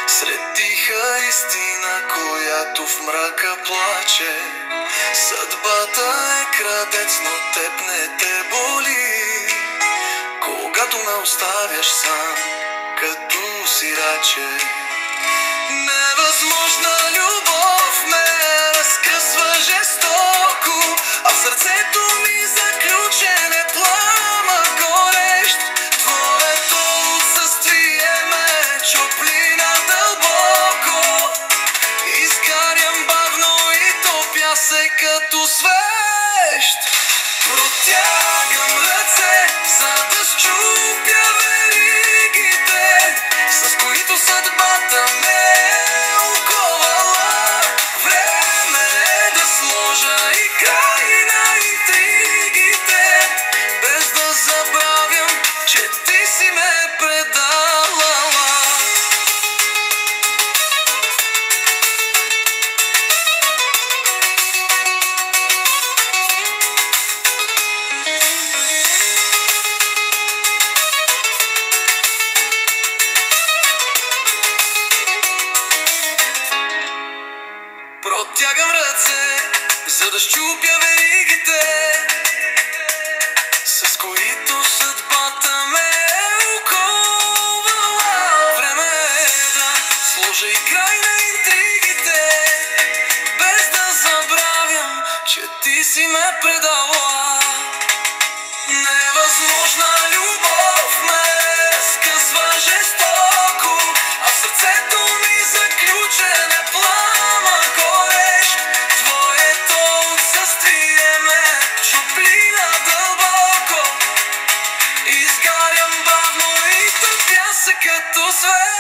Сред тиха истина, която в мрака плаче. Съдбата е крадец, но теб не те боли. Когато ме оставяш сам, като сираче. Невъзможна любов ме разкъсва жестоко, а в сърцето ми заключен е пламък горещ. Твоето отсъствие ме чупли надълбоко. Изгарям бавно и топя се като свещ. Протягам ръце, за да счупя веригите, с които съдбата ме е оковала. Време е да сложа и край на интригите, без да забравям, че ти си ме предала. Протягам ръце, за да счупя веригите, с които съдбата ме е оковала. Време е да сложа и край на интригите, без да забравям, че ти си ме предала. Невъзможна любов ме разкъсва жестоко, а в сърцето ми заключен е пламък горещ. Твоето отсъствие ме чупли надълбоко. Изгарям бавно и тъпя се като свещ.